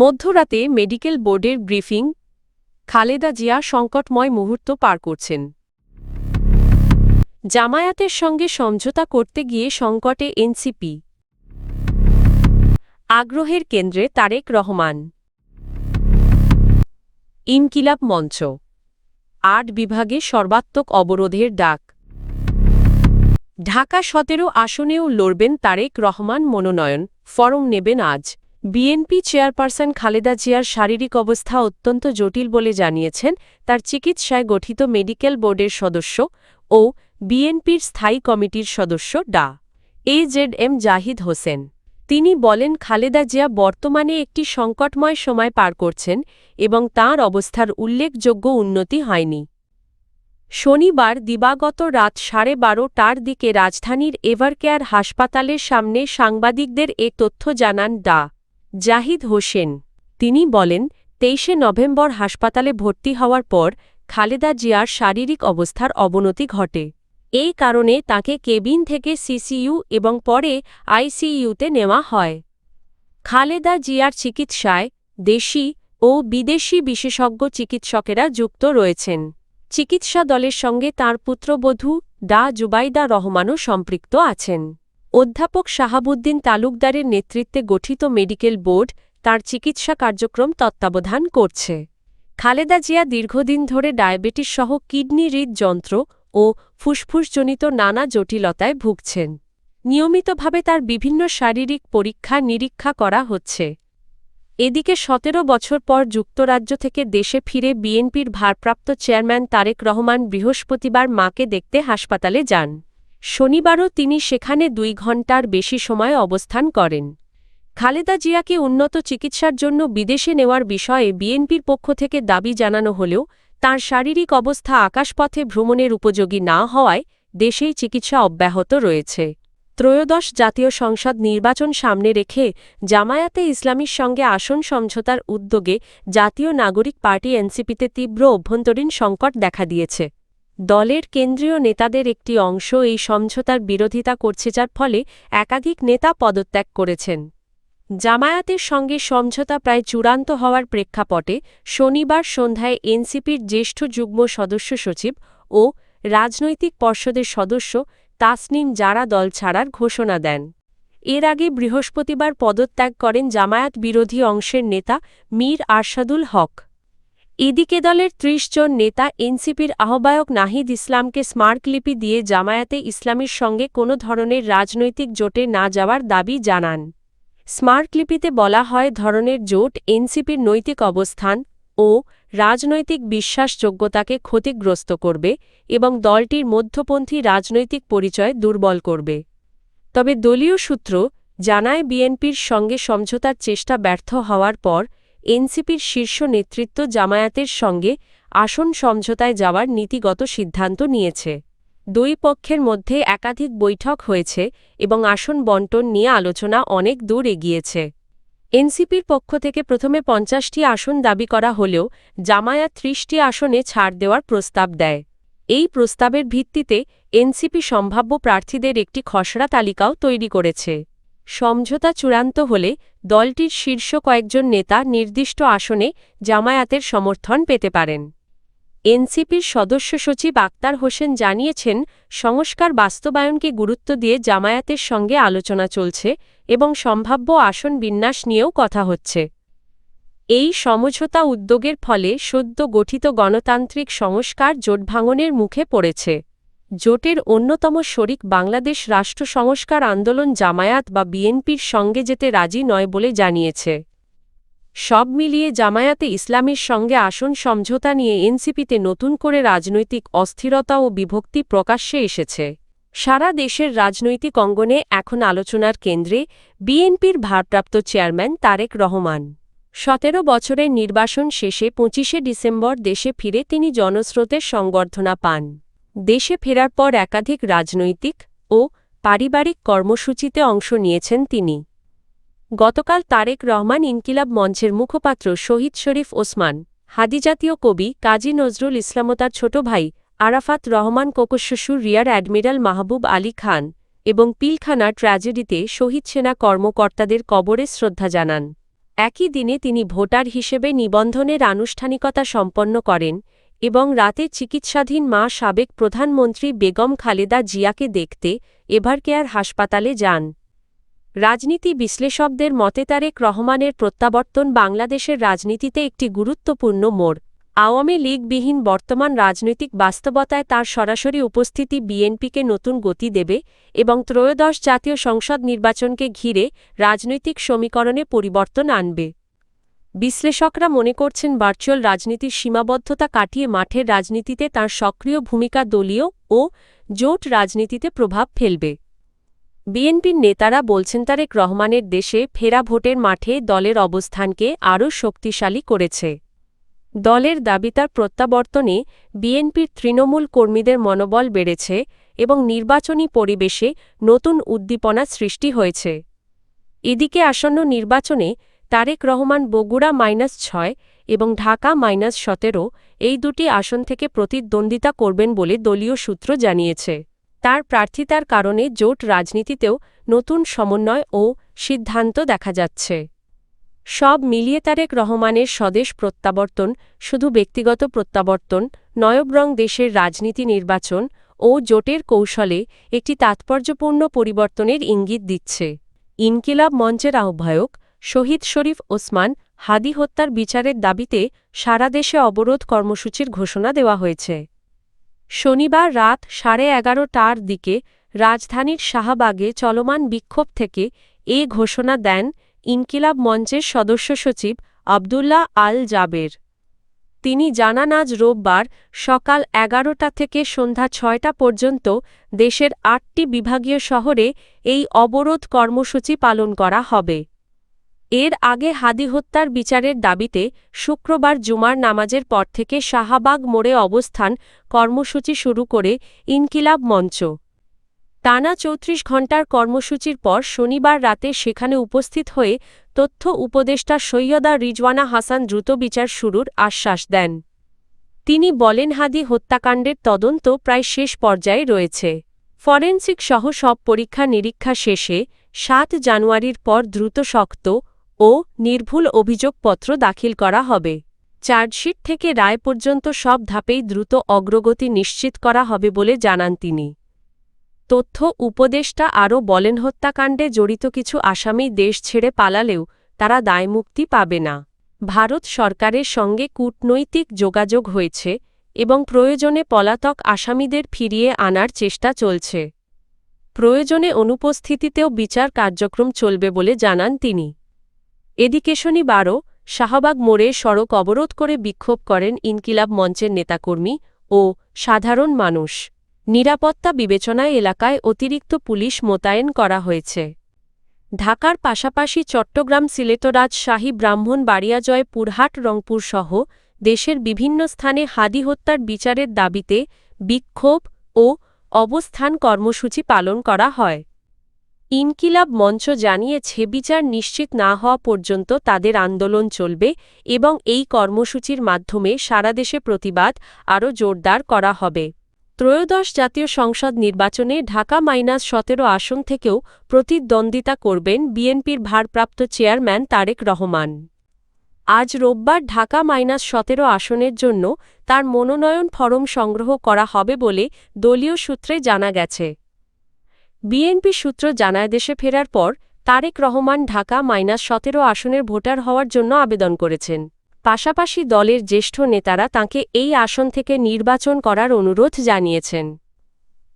মধ্যরাতে মেডিকেল বোর্ডের ব্রিফিং, খালেদা জিয়া সংকটময় মুহূর্ত পার করছেন। জামায়াতের সঙ্গে সমঝোতা করতে গিয়ে সংকটে এনসিপি, আগ্রহের কেন্দ্রে তারেক রহমান। ইনকিলাব মঞ্চ, ৮ বিভাগে সর্বাত্মক অবরোধের ডাক। ঢাকা ১৭ আসনেও লড়বেন তারেক রহমান, মনোনয়ন ফরম নেবেন আজ। বিএনপি চেয়ারপারসন খালেদা জিয়ার শারীরিক অবস্থা অত্যন্ত জটিল বলে জানিয়েছেন তার চিকিৎসায় গঠিত মেডিকেল বোর্ডের সদস্য ও বিএনপির স্থায়ী কমিটির সদস্য ডা. এজেডএম জাহিদ হোসেন। তিনি বলেন, খালেদা জিয়া বর্তমানে একটি সংকটময় সময় পার করছেন এবং তাঁর অবস্থার উল্লেখযোগ্য উন্নতি হয়নি। শনিবার দিবাগত রাত 12:30টার দিকে রাজধানীর এভারকেয়ার হাসপাতালের সামনে সাংবাদিকদের এ তথ্য জানান ডা. জাহিদ হোসেন। তিনি বলেন, ২৩শে নভেম্বর হাসপাতালে ভর্তি হওয়ার পর খালেদা জিয়ার শারীরিক অবস্থার অবনতি ঘটে। এই কারণে তাঁকে কেবিন থেকে সিসিইউ এবং পরে আইসিইউতে নেওয়া হয়। খালেদা জিয়ার চিকিৎসায় দেশি ও বিদেশি বিশেষজ্ঞ চিকিৎসকেরা যুক্ত রয়েছেন। চিকিৎসা দলের সঙ্গে তাঁর পুত্রবধূ ডা. জুবাইদা রহমানও সম্পৃক্ত আছেন। অধ্যাপক শাহাবুদ্দিন তালুকদারের নেতৃত্বে গঠিত মেডিকেল বোর্ড তাঁর চিকিৎসা কার্যক্রম তত্ত্বাবধান করছে। খালেদা জিয়া দীর্ঘদিন ধরে ডায়াবেটিস সহ কিডনি হৃদযন্ত্র ও ফুসফুসজনিত নানা জটিলতায় ভুগছেন। নিয়মিতভাবে তার বিভিন্ন শারীরিক পরীক্ষা নিরীক্ষা করা হচ্ছে। এদিকে ১৭ বছর পর যুক্তরাজ্য থেকে দেশে ফিরে বিএনপির ভারপ্রাপ্ত চেয়ারম্যান তারেক রহমান বৃহস্পতিবার মাকে দেখতে হাসপাতালে যান। শনিবারও তিনি সেখানে ২ ঘণ্টার বেশি সময় অবস্থান করেন। খালেদা জিয়াকে উন্নত চিকিৎসার জন্য বিদেশে নেওয়ার বিষয়ে বিএনপির পক্ষ থেকে দাবি জানানো হলেও তাঁর শারীরিক অবস্থা আকাশপথে ভ্রমণের উপযোগী না হওয়ায় দেশেই চিকিৎসা অব্যাহত রয়েছে। ত্রয়োদশ জাতীয় সংসদ নির্বাচন সামনে রেখে জামায়াতে ইসলামীর সঙ্গে আসন সমঝোতার উদ্যোগে জাতীয় নাগরিক পার্টি এনসিপিতে তীব্র অভ্যন্তরীণ সংকট দেখা দিয়েছে। দলের কেন্দ্রীয় নেতাদের একটি অংশ এই সমঝোতার বিরোধিতা করছে, যার ফলে একাধিক নেতা পদত্যাগ করেছেন। জামায়াতের সঙ্গে সমঝোতা প্রায় চূড়ান্ত হওয়ার প্রেক্ষাপটে শনিবার সন্ধ্যায় এনসিপির জ্যেষ্ঠ যুগ্ম সদস্য সচিব ও রাজনৈতিক পর্ষদের সদস্য তাসনিম জারা দল ছাড়ার ঘোষণা দেন। এর আগে বৃহস্পতিবার পদত্যাগ করেন জামায়াত বিরোধী অংশের নেতা মীর আরশাদুল হক। এদিকে দলের ৩০ জন নেতা এনসিপির আহ্বায়ক নাহিদ ইসলামকে স্মারকলিপি দিয়ে জামায়াতে ইসলামীর সঙ্গে কোনো ধরনের রাজনৈতিক জোটে না যাওয়ার দাবি জানান। স্মারকলিপিতে বলা হয়, ধরনের জোট এনসিপির নৈতিক অবস্থান ও রাজনৈতিক বিশ্বাসযোগ্যতাকে ক্ষতিগ্রস্ত করবে এবং দলটির মধ্যপন্থী রাজনৈতিক পরিচয় দুর্বল করবে। তবে দলীয় সূত্র জানায়, বিএনপির সঙ্গে সমঝোতার চেষ্টা ব্যর্থ হওয়ার পর এনসিপির শীর্ষ নেতৃত্ব জামায়াতের সঙ্গে আসন সমঝোতায় যাওয়ার নীতিগত সিদ্ধান্ত নিয়েছে। দুই পক্ষের মধ্যে একাধিক বৈঠক হয়েছে এবং আসন বণ্টন নিয়ে আলোচনা অনেক দূর এগিয়েছে। এনসিপির পক্ষ থেকে প্রথমে ৫০টি আসন দাবি করা হলেও জামায়াত ৩০টি আসনে ছাড় দেওয়ার প্রস্তাব দেয়। এই প্রস্তাবের ভিত্তিতে এনসিপি সম্ভাব্য প্রার্থীদের একটি খসড়া তালিকাও তৈরি করেছে। সমঝোতা চূড়ান্ত হলে দলটির শীর্ষ কয়েকজন নেতা নির্দিষ্ট আসনে জামায়াতের সমর্থন পেতে পারেন। এনসিপির সদস্য সচিব আক্তার হোসেন জানিয়েছেন, সংস্কার বাস্তবায়নকে গুরুত্ব দিয়ে জামায়াতের সঙ্গে আলোচনা চলছে এবং সম্ভাব্য আসন বিন্যাস নিয়েও কথা হচ্ছে। এই সমঝোতা উদ্যোগের ফলে সদ্য গঠিত গণতান্ত্রিক সংস্কার জোট ভাঙনের মুখে পড়েছে। জোটের অন্যতম শরিক বাংলাদেশ রাষ্ট্র সংস্কার আন্দোলন জামায়াত বা বিএনপির সঙ্গে যেতে রাজি নয় বলে জানিয়েছে। সব মিলিয়ে জামায়াতে ইসলামীর সঙ্গে আসন সমঝোতা নিয়ে এনসিপিতে নতুন করে রাজনৈতিক অস্থিরতা ও বিভক্তি প্রকাশ্যে এসেছে। সারা দেশের রাজনৈতিক অঙ্গনে এখন আলোচনার কেন্দ্রে বিএনপির ভারপ্রাপ্ত চেয়ারম্যান তারেক রহমান। ১৭ বছরের নির্বাসন শেষে ২৫শে ডিসেম্বর দেশে ফিরে তিনি জনস্রোতের সংবর্ধনা পান। দেশে ফেরার পর একাধিক রাজনৈতিক ও পারিবারিক কর্মসূচিতে অংশ নিয়েছেন তিনি। গতকাল তারেক রহমান ইনকিলাব মঞ্চের মুখপাত্র শহীদ শরীফ ওসমান হাদিজাতীয় কবি কাজী নজরুল ইসলাম ও তার ছোট ভাই আরাফাত রহমান কোকোর শ্বশুর রিয়ার অ্যাডমিরাল মাহবুব আলী খান এবং পিলখানা ট্র্যাজেডিতে শহীদ সেনা কর্মকর্তাদের কবরে শ্রদ্ধা জানান। একই দিনে তিনি ভোটার হিসেবে নিবন্ধনের আনুষ্ঠানিকতা সম্পন্ন করেন এবং রাতে চিকিৎসাধীন মা সাবেক প্রধানমন্ত্রী বেগম খালেদা জিয়াকে দেখতে এভারকেয়ার হাসপাতালে যান। রাজনীতি বিশ্লেষকদের মতে তারেক রহমানের প্রত্যাবর্তন বাংলাদেশের রাজনীতিতে একটি গুরুত্বপূর্ণ মোড়। আওয়ামী লীগবিহীন বর্তমান রাজনৈতিক বাস্তবতায় তার সরাসরি উপস্থিতি বিএনপিকে নতুন গতি দেবে এবং ত্রয়োদশ জাতীয় সংসদ নির্বাচনকে ঘিরে রাজনৈতিক সমীকরণে পরিবর্তন আনবে। বিশ্লেষকরা মনে করছেন ভার্চুয়াল রাজনীতির সীমাবদ্ধতা কাটিয়ে মাঠের রাজনীতিতে তাঁর সক্রিয় ভূমিকা দলীয় ও জোট রাজনীতিতে প্রভাব ফেলবে। বিএনপির নেতারা বলছেন তারেক রহমানের দেশে ফেরা ভোটের মাঠে দলের অবস্থানকে আরও শক্তিশালী করেছে। দলের দাবি তার প্রত্যাবর্তনে বিএনপির তৃণমূল কর্মীদের মনোবল বেড়েছে এবং নির্বাচনী পরিবেশে নতুন উদ্দীপনা সৃষ্টি হয়েছে। এদিকে আসন্ন নির্বাচনে তারেক রহমান বগুড়া -6 এবং ঢাকা -17 এই দুটি আসন থেকে প্রতিদ্বন্দ্বিতা করবেন বলে দলীয় সূত্র জানিয়েছে। তার প্রার্থিতার কারণে জোট রাজনীতিতেও নতুন সমন্বয় ও সিদ্ধান্ত দেখা যাচ্ছে। সব মিলিয়ে তারেক রহমানের স্বদেশ প্রত্যাবর্তন শুধু ব্যক্তিগত প্রত্যাবর্তন নয় বরং দেশের রাজনীতি নির্বাচন ও জোটের কৌশলে একটি তাৎপর্যপূর্ণ পরিবর্তনের ইঙ্গিত দিচ্ছে। ইনকিলাব মঞ্চের আহ্বায়ক শহীদ শরীফ ওসমান হাদী হত্যার বিচারের দাবিতে সারা দেশে অবরোধ কর্মসূচির ঘোষণা দেওয়া হয়েছে। শনিবার রাত 11:30টার দিকে রাজধানীর শাহবাগে চলমান বিক্ষোভ থেকে এ ঘোষণা দেন ইনকিলাব মঞ্চের সদস্য সচিব আব্দুল্লাহ আল জাবের। তিনি জানান আজ রোববার সকাল 11টা থেকে সন্ধ্যা 6টা পর্যন্ত দেশের 8টি বিভাগীয় শহরে এই অবরোধ কর্মসূচি পালন করা হবে। এর আগে হাদী হত্যার বিচারের দাবিতে শুক্রবার জুমার নামাজের পর থেকে শাহবাগ মোড়ে অবস্থান কর্মসূচি শুরু করে ইনকিলাব মঞ্চ। টানা 34 ঘণ্টার কর্মসূচির পর শনিবার রাতে সেখানে উপস্থিত হয়ে তথ্য উপদেষ্টা সৈয়দা রিজওয়ানা হাসান দ্রুত বিচার শুরুর আশ্বাস দেন। তিনি বলেন হাদী হত্যাকাণ্ডের তদন্ত প্রায় শেষ পর্যায়ে রয়েছে। ফরেনসিক সহ সব পরীক্ষা নিরীক্ষা শেষে 7 জানুয়ারির পর দ্রুত শক্ত ও নির্ভুল অভিযোগপত্র দাখিল করা হবে। চার্জশিট থেকে রায় পর্যন্ত সব ধাপেই দ্রুত অগ্রগতি নিশ্চিত করা হবে বলে জানান তিনি। তথ্য উপদেষ্টা আরও বলেন হত্যাকাণ্ডে জড়িত কিছু আসামি দেশ ছেড়ে পালালেও তারা দায়মুক্তি পাবে না। ভারত সরকারের সঙ্গে কূটনৈতিক যোগাযোগ হয়েছে এবং প্রয়োজনে পলাতক আসামিদের ফিরিয়ে আনার চেষ্টা চলছে। প্রয়োজনে অনুপস্থিতিতেও বিচার কার্যক্রম চলবে বলে জানান তিনি। এদিকে শনিবারও শাহবাগ মোড়ে সড়ক অবরোধ করে বিক্ষোভ করেন ইনকিলাব মঞ্চের নেতাকর্মী ও সাধারণ মানুষ। নিরাপত্তা বিবেচনায় এলাকায় অতিরিক্ত পুলিশ মোতায়েন করা হয়েছে। ঢাকার পাশাপাশি চট্টগ্রাম, সিলেট, রাজশাহী, ব্রাহ্মণবাড়িয়া, জয়পুরহাট, রংপুর সহ দেশের বিভিন্ন স্থানে হাদী হত্যার বিচারের দাবিতে বিক্ষোভ ও অবস্থান কর্মসূচি পালন করা হয়। ইনকিলাব মঞ্চ জানিয়েছে বিচার নিশ্চিত না হওয়া পর্যন্ত তাদের আন্দোলন চলবে এবং এই কর্মসূচির মাধ্যমে সারা দেশে প্রতিবাদ আরও জোরদার করা হবে। ত্রয়োদশ জাতীয় সংসদ নির্বাচনে ঢাকা -17 আসন থেকেও প্রতিদ্বন্দ্বিতা করবেন বিএনপির ভারপ্রাপ্ত চেয়ারম্যান তারেক রহমান। আজ রোববার ঢাকা -17 আসনের জন্য তার মনোনয়ন ফরম সংগ্রহ করা হবে বলে দলীয় সূত্রে জানা গেছে। বিএনপি সূত্র জানায় দেশে ফেরার পর তারেক রহমান ঢাকা -17 আসনের ভোটার হওয়ার জন্য আবেদন করেছেন। পাশাপাশি দলের জ্যেষ্ঠ নেতারা তাঁকে এই আসন থেকে নির্বাচন করার অনুরোধ জানিয়েছেন।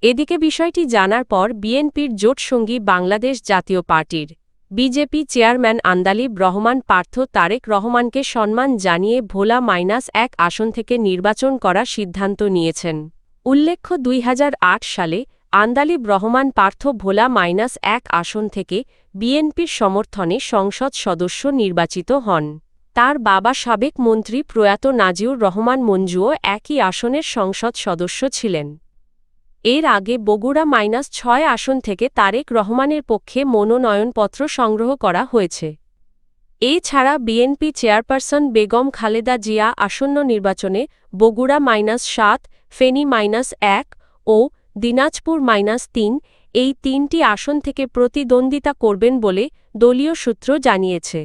এদিকে বিষয়টি জানার পর বিএনপির জোটসঙ্গী বাংলাদেশ জাতীয় পার্টির বিজেপি চেয়ারম্যান আন্দালিব রহমান পার্থ তারেক রহমানকে সম্মান জানিয়ে ভোলা -1 আসন থেকে নির্বাচন করার সিদ্ধান্ত নিয়েছেন। উল্লেখ্য 2008 সালে আন্দালিব রহমান পার্থ ভোলা -1 আসন থেকে বিএনপির সমর্থনে সংসদ সদস্য নির্বাচিত হন। তার বাবা সাবেক মন্ত্রী প্রয়াত নাজিউর রহমান মঞ্জুও একই আসনের সংসদ সদস্য ছিলেন। এর আগে বগুড়া -6 আসন থেকে তারেক রহমানের পক্ষে মনোনয়নপত্র সংগ্রহ করা হয়েছে। এছাড়া বিএনপি চেয়ারপারসন বেগম খালেদা জিয়া আসন্ন নির্বাচনে বগুড়া -7, ফেনী -1 ও দিনাজপুর -3 এই 3টি আসন থেকে প্রতিদ্বন্দ্বিতা করবেন বলে দলীয় সূত্র জানিয়েছে।